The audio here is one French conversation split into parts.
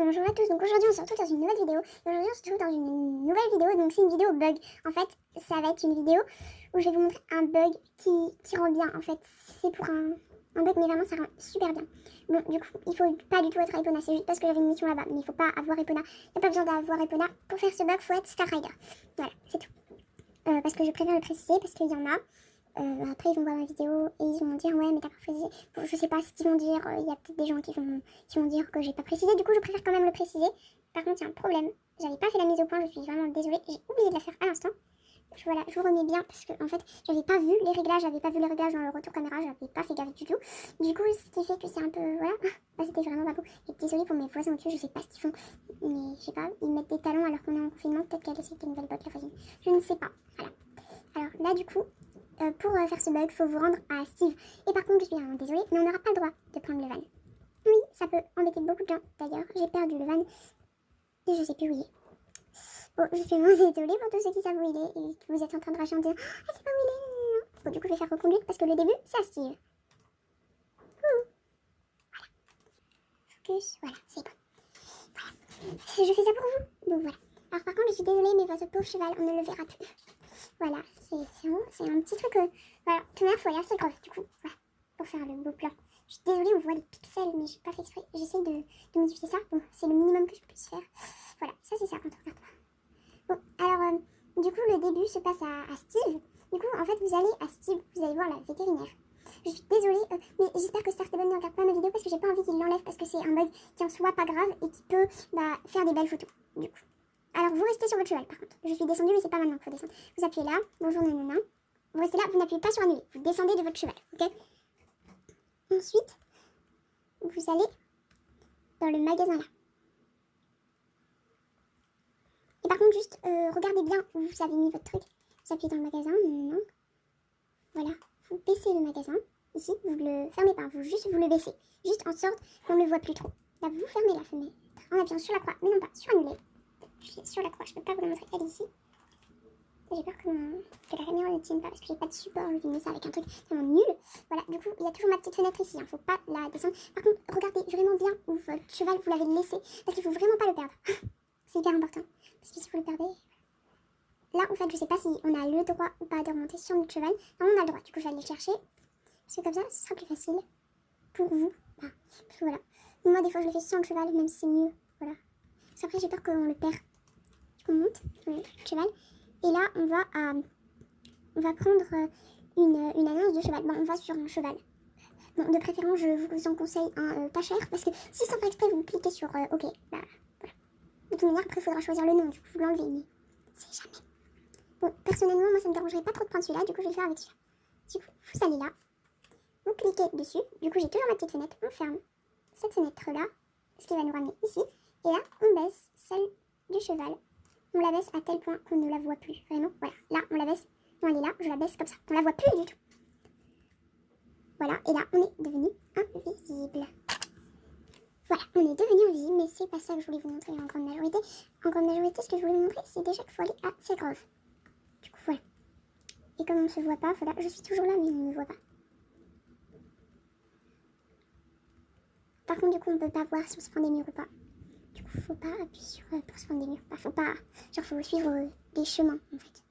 Bonjour à tous, donc aujourd'hui on se retrouve dans une nouvelle vidéo. Et aujourd'hui on se retrouve dans une nouvelle vidéo, donc c'est une vidéo bug. En fait, ça va être une vidéo où je vais vous montrer un bug qui rend bien. En fait, c'est pour un bug, mais vraiment ça rend super bien. Bon, du coup, il faut pas du tout être Epona, c'est juste parce que j'avais une mission là-bas. Mais il faut pas avoir Epona, il n'y a pas besoin d'avoir Epona. Pour faire ce bug, il faut être Star Rider. Voilà, c'est tout. Parce que je préfère le préciser, parce qu'il y en a. Après ils vont voir ma vidéo et ils vont dire ouais mais t'as pas précisé. Bon, je sais pas ce qu'ils vont dire, il y a peut-être des gens qui vont dire que j'ai pas précisé, du coup je préfère quand même le préciser. Par contre il y a un problème, j'avais pas fait la mise au point, je suis vraiment désolée, j'ai oublié de la faire à l'instant. Voilà, je vous remets bien parce que en fait j'avais pas vu les réglages, dans le retour caméra, j'avais pas fait gaffe du tout. Du coup ce qui fait que c'est un peu, voilà, bah, c'était vraiment pas beau. Et désolée pour mes voisins au-dessus, je sais pas ce qu'ils font, mais je sais pas, ils mettent des talons alors qu'on est en confinement, peut-être qu'elle essaie de nouvelle boîte la voisine, je ne sais pas, voilà. Alors là du coup, pour faire ce bug, il faut vous rendre à Steve. Et par contre, je suis vraiment désolée, mais on n'aura pas le droit de prendre le van. Oui, ça peut embêter beaucoup de gens. D'ailleurs, j'ai perdu le van et je sais plus où il est. Bon, je suis vraiment désolée pour tous ceux qui savent où il est et que vous êtes en train de rager en disant ah, c'est pas où il est. Bon, du coup, je vais faire reconduire parce que le début, c'est à Steve. Voilà. Focus, voilà, c'est bon. Voilà. Je fais ça pour vous. Donc voilà. Alors par contre, je suis désolée, mais votre pauvre cheval, on ne le verra plus. Voilà, c'est un petit truc. Voilà, première fois, là, c'est grave, du coup, voilà, pour faire le beau plan. Je suis désolée, on voit les pixels, mais j'ai pas fait exprès. J'essaie de modifier ça. Bon, c'est le minimum que je puisse faire. Voilà, ça c'est ça quand on regarde pas. Bon, alors, du coup, le début se passe à Steve. Du coup, en fait, vous allez à Steve, vous allez voir la vétérinaire. Je suis désolée, mais j'espère que Star Stable ne regarde pas ma vidéo parce que j'ai pas envie qu'il l'enlève parce que c'est un bug qui en soit pas grave et qui peut faire des belles photos, du coup. Alors, vous restez sur votre cheval, par contre. Je suis descendue, mais c'est pas maintenant qu'il faut descendre. Vous appuyez là, bonjour nanana. Vous restez là, vous n'appuyez pas sur annuler. Vous descendez de votre cheval, ok? Ensuite, vous allez dans le magasin là. Et par contre, juste regardez bien où vous avez mis votre truc. Vous appuyez dans le magasin, non. Voilà, vous baissez le magasin. Ici, vous le fermez pas, vous le baissez. Juste en sorte qu'on ne le voit plus trop. Là, vous fermez la fenêtre en appuyant sur la croix, mais non pas sur annuler. Je suis sur la croix, je peux pas vous la montrer, elle est ici. J'ai peur que la caméra ne tienne pas parce que j'ai pas de support, je filme ça avec un truc vraiment nul. Voilà, du coup, il y a toujours ma petite fenêtre ici, hein, faut pas la descendre. Par contre, regardez vraiment bien où votre cheval, vous l'avez laissé, parce qu'il faut vraiment pas le perdre. C'est hyper important, parce que si vous le perdez... Là, en fait, je sais pas si on a le droit ou pas de remonter sur notre cheval. Non, on a le droit, du coup, je vais aller le chercher. Parce que comme ça, ce sera plus facile pour vous. Parce que voilà, moi, des fois, je le fais sans le cheval, même si c'est mieux. Voilà. Parce qu'après, j'ai peur qu'on le perd. Du coup, on monte le cheval. Et là, on va prendre une annonce de cheval. Bon, on va sur un cheval. Bon, de préférence, je vous en conseille un pas cher. Parce que si sans faire exprès, vous cliquez sur OK, bah voilà. De toute manière, après, il faudra choisir le nom. Du coup, vous l'enlevez. Mais c'est jamais. Bon, personnellement, moi, ça me dérangerait pas trop de prendre celui-là. Du coup, je vais le faire avec celui-là. Du coup, vous allez là. Vous cliquez dessus. Du coup, j'ai toujours ma petite fenêtre. On ferme cette fenêtre-là. Ce qui va nous ramener ici. Et là, on baisse celle du cheval. On la baisse à tel point qu'on ne la voit plus. Vraiment, voilà. Là, on la baisse. Non, elle est là, je la baisse comme ça. On la voit plus du tout. Voilà, et là, on est devenu invisible. Voilà, on est devenu invisible, mais c'est pas ça que je voulais vous montrer en grande majorité. En grande majorité, ce que je voulais vous montrer, c'est déjà qu'il faut aller à Segrove. Du coup, voilà. Et comme on ne se voit pas, voilà, je suis toujours là, mais on ne me voit pas. Par contre, du coup, on peut pas voir si on se prend des murs ou pas. Du coup, faut pas appuyer sur pour se prendre des murs. Enfin, faut pas. Genre, faut suivre les chemins, en fait.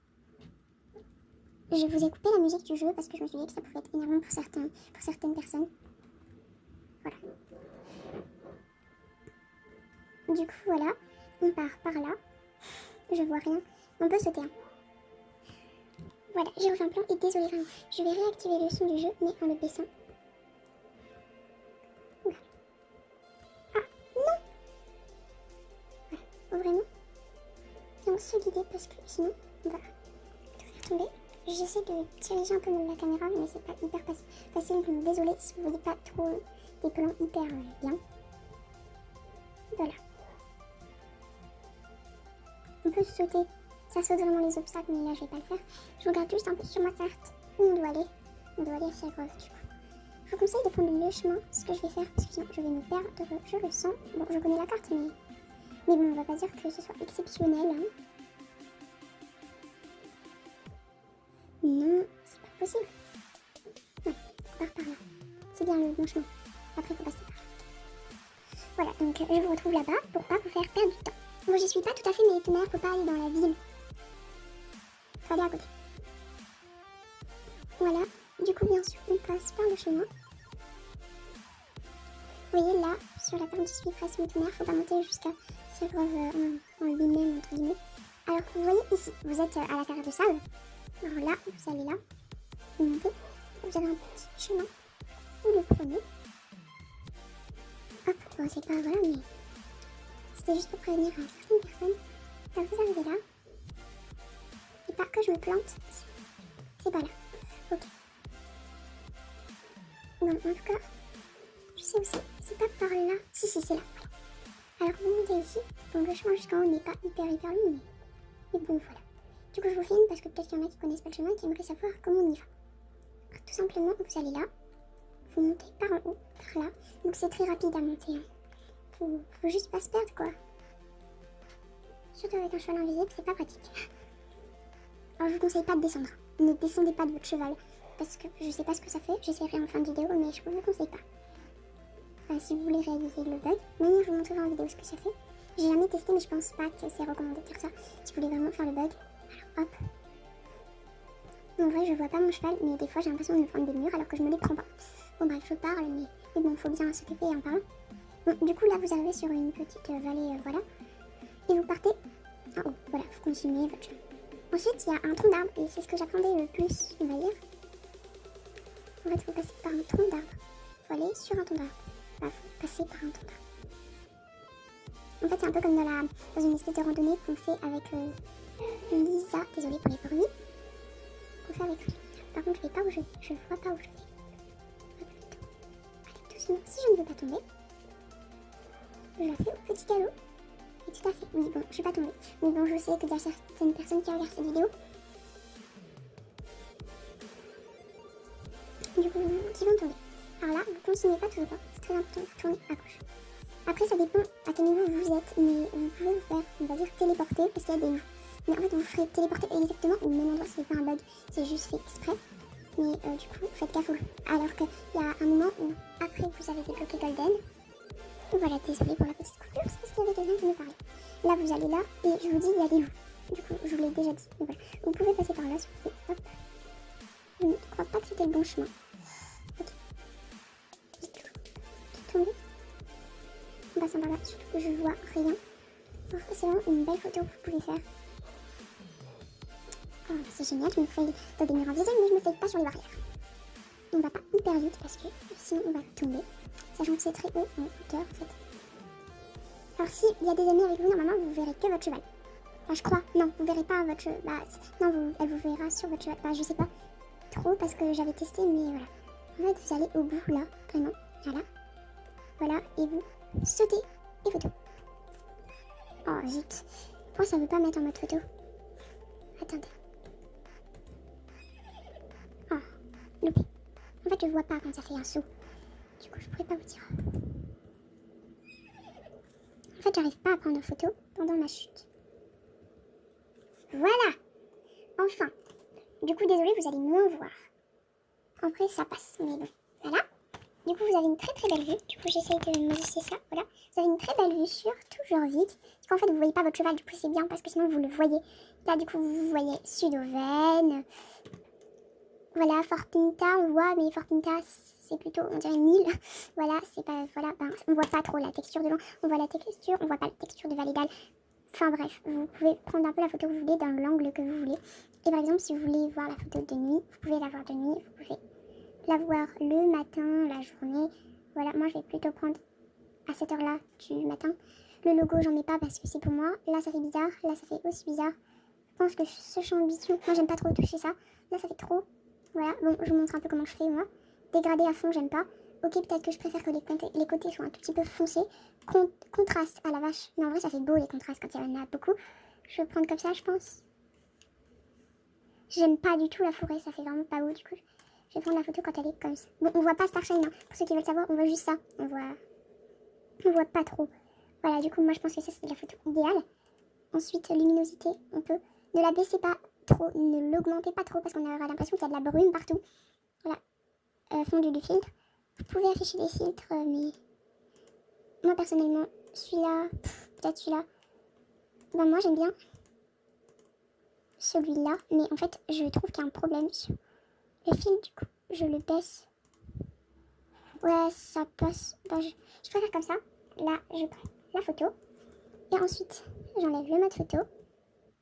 Je vous ai coupé la musique du jeu parce que je me suis dit que ça pouvait être énervant pour certaines personnes. Voilà. Du coup, voilà. On part par là. Je vois rien. On peut sauter. Hein. Voilà, j'ai refait un plan et désolé vraiment. Je vais réactiver le son du jeu, mais en le baissant. Voilà. Ah, non. Voilà. Faut vraiment bien se guider parce que sinon, on va tout faire tomber. J'essaie de diriger un peu la caméra, mais c'est pas hyper facile. Donc désolé si vous voyez pas trop des plans hyper bien. Voilà. On peut sauter. Ça saute vraiment les obstacles, mais là je vais pas le faire. Je regarde juste un peu sur ma carte où on doit aller. On doit aller à Segrove du coup. Je vous conseille de prendre le chemin, ce que je vais faire, parce que sinon je vais me perdre, je le sens. Bon, je connais la carte, mais bon, on va pas dire que ce soit exceptionnel. Hein. Non, c'est pas possible. Ouais, on part par là. C'est bien le bon chemin. Après, faut passer par là. Voilà, donc je vous retrouve là-bas pour pas vous faire perdre du temps. Bon, j'y suis pas tout à fait, mais tonnerre, faut pas aller dans la ville. Faut aller à côté. Voilà, du coup, bien sûr, on passe par le chemin. Vous voyez là, sur la partie suivie presque tonnerre, faut pas monter jusqu'à ce grove en lui-même, entre guillemets. Alors, vous voyez ici, vous êtes à la carrière de sable. Alors là, vous allez là, vous montez, vous avez un petit chemin, vous le prenez. Hop, bon, c'est pas, voilà, mais c'était juste pour prévenir certaines personnes. Alors, vous arrivez là, et pas que je me plante, c'est pas là. Ok. Bon, en tout cas, je sais aussi, c'est pas par là. Si, c'est là. Alors, vous montez ici. Bon, le chemin jusqu'en haut n'est pas hyper long, mais bon, voilà. Du coup, je vous filme parce que peut-être qu'il y en a qui connaissent pas le chemin et qui aimeraient savoir comment on y va. Alors, tout simplement, vous allez là, vous montez par en haut, par là. Donc, c'est très rapide à monter. Hein. Faut juste pas se perdre, quoi. Surtout avec un cheval invisible, c'est pas pratique. Alors, je vous conseille pas de descendre. Ne descendez pas de votre cheval. Parce que je sais pas ce que ça fait. J'essaierai en fin de vidéo, mais je vous conseille pas. Enfin, si vous voulez réaliser le bug, mais je vous montrerai en vidéo ce que ça fait. J'ai jamais testé, mais je pense pas que c'est recommandé de faire ça. Si vous voulez vraiment faire le bug. Alors, hop. En vrai, je vois pas mon cheval, mais des fois, j'ai l'impression de me prendre des murs alors que je me les prends pas. Bon, bref, je parle, mais bon, faut bien s'occuper en parlant. Bon, du coup, là, vous arrivez sur une petite vallée, voilà. Et vous partez en haut. Voilà, vous continuez votre chemin. Ensuite, il y a un tronc d'arbre, et c'est ce que j'appréhendais le plus, on va dire. En fait, il faut passer par un tronc d'arbre. Il faut aller sur un tronc d'arbre. Là, faut passer par un tronc d'arbre. En fait, c'est un peu comme dans une espèce de randonnée qu'on fait avec Lisa. Désolée pour les bruits. Qu'on fait avec lui. Par contre, je vais pas où je vois pas où je vais. Allez, doucement. Si je ne veux pas tomber, je la fais au petit galop. Et tout à fait. Oui, bon, je suis pas tombée. Mais bon, je sais que il y a certaines personnes qui regardent cette vidéo. Du coup, qui vont tomber. Alors là, vous continuez pas tout le temps. C'est très important, vous tournez à gauche. Après, ça dépend à quel niveau vous êtes, mais vous pouvez vous faire, on va dire, téléporter parce qu'il y a des loups. Mais en fait, vous vous ferez téléporter exactement au même endroit, c'est pas un bug, c'est juste fait exprès. Mais du coup, faites gaffe aux loups. Alors qu'il y a un moment où, après vous avez débloqué Golden, voilà, désolé pour la petite coupure, c'est parce qu'il y avait quelqu'un qui me parlait. Là, vous allez là, et je vous dis, il y a des loups. Du coup, je vous l'ai déjà dit, mais voilà. Vous pouvez passer par là, si vous voulez. Hop. Je ne crois pas que c'était le bon chemin. Ok. Tombez. En passant par là, surtout que je vois rien. C'est vraiment une belle photo que vous pouvez faire. Oh, c'est génial, je me fais dans des murs invisibles, mais je me fais pas sur les barrières. On va pas hyper vite parce que sinon on va tomber. Sachant que c'est très haut en hauteur en fait. Alors si il y a des amis avec vous, normalement vous verrez que votre cheval. Enfin, je crois, non, vous verrez pas votre cheval. Bah, non, elle vous verra sur votre cheval. Bah, je sais pas trop parce que j'avais testé, mais voilà. En fait, vous allez au bout là, vraiment. Voilà. Voilà, et vous sautez et photo. Oh zut. Pourquoi ça veut pas mettre en mode photo? Attendez. Oh, loupé. En fait, je vois pas quand ça fait un saut. Du coup, je pourrais pas vous dire. En fait, j'arrive pas à prendre photo pendant ma chute. Voilà. Enfin. Du coup, désolé, vous allez moins voir. Après, ça passe, mais bon. Voilà. Du coup, vous avez une très très belle vue. Du coup, j'essaye de modifier ça. Voilà. Vous avez une très belle vue sur toujours vide. Parce qu'en fait, vous voyez pas votre cheval. Du coup, c'est bien parce que sinon, vous le voyez. Là, du coup, vous voyez Sud-Auvergne. Voilà, Fort Pinta, on voit, mais Fort Pinta, c'est plutôt, on dirait une île. Voilà, c'est pas, voilà, ben, on voit pas trop la texture de l'eau. On voit la texture, on voit pas la texture de Validal. Enfin bref, vous pouvez prendre un peu la photo que vous voulez dans l'angle que vous voulez. Et par exemple, si vous voulez voir la photo de nuit, vous pouvez la voir de nuit. Vous pouvez la voir le matin, la journée. Voilà, moi je vais plutôt prendre à cette heure-là du matin. Le logo, j'en ai pas parce que c'est pour moi. Là, ça fait bizarre. Là, ça fait aussi bizarre. Je pense que ce champ de bitou, moi j'aime pas trop toucher ça. Là, ça fait trop. Voilà, bon, je vous montre un peu comment je fais moi. Dégradé à fond, j'aime pas. Ok, peut-être que je préfère que les côtés soient un tout petit peu foncés. Contraste à la vache. Mais en vrai, ça fait beau les contrastes quand il y en a beaucoup. Je vais prendre comme ça, je pense. J'aime pas du tout la forêt, ça fait vraiment pas beau du coup. Je vais prendre la photo quand elle est comme ça. Bon, on voit pas Starshine, hein. Pour ceux qui veulent savoir, on voit juste ça. On voit pas trop. Voilà, du coup, moi je pense que ça c'est la photo idéale. Ensuite, luminosité, on peut. Ne la baissez pas trop, ne l'augmentez pas trop parce qu'on aura l'impression qu'il y a de la brume partout. Voilà, fondu du filtre. Vous pouvez afficher des filtres, mais moi personnellement, celui-là, peut-être celui-là. Bah moi j'aime bien celui-là, mais en fait je trouve qu'il y a un problème sur le fil, du coup je le baisse. Ouais, ça passe. Bah, je préfère comme ça. Là, je prends la photo. Et ensuite, j'enlève le mode photo.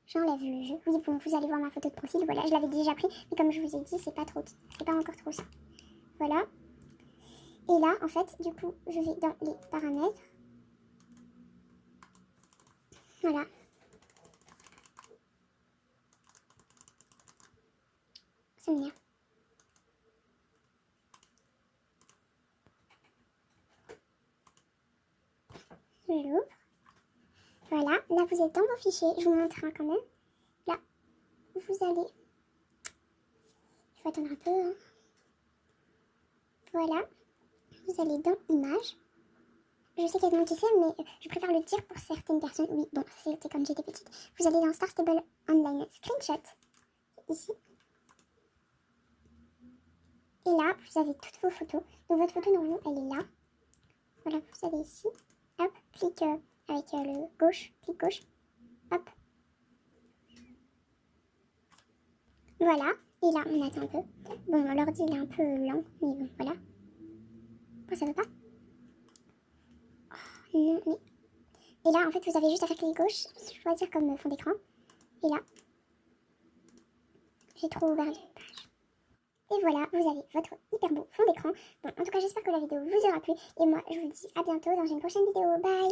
J'enlève le jeu. Oui, bon, vous allez voir ma photo de profil. Voilà, je l'avais déjà pris. Mais comme je vous ai dit, c'est pas encore trop ça. Voilà. Et là, en fait, du coup, je vais dans les paramètres. Voilà. Ça m'énerve. Je l'ouvre. Voilà. Là, vous êtes dans vos fichiers. Je vous montre quand même. Là, vous allez... Il faut attendre un peu. Hein. Voilà. Vous allez dans Images. Je sais qu'il y a des gens qui savent, mais je préfère le dire pour certaines personnes. Oui, bon, c'était quand j'étais petite. Vous allez dans Star Stable Online Screenshot. Ici. Et là, vous avez toutes vos photos. Donc votre photo, normalement, elle est là. Voilà, vous allez ici. Hop, clic avec le gauche, clic gauche. Hop. Voilà. Et là, on attend un peu. Bon, l'ordi, il est un peu lent, mais bon, voilà. Bon, ça va pas? Oh, non, mais... Et là, en fait, vous avez juste à faire clic gauche, choisir comme fond d'écran. Et là, j'ai trop ouvert une page. Et voilà, vous avez votre hyper beau fond d'écran. Bon, en tout cas, j'espère que la vidéo vous aura plu. Et moi, je vous dis à bientôt dans une prochaine vidéo. Bye!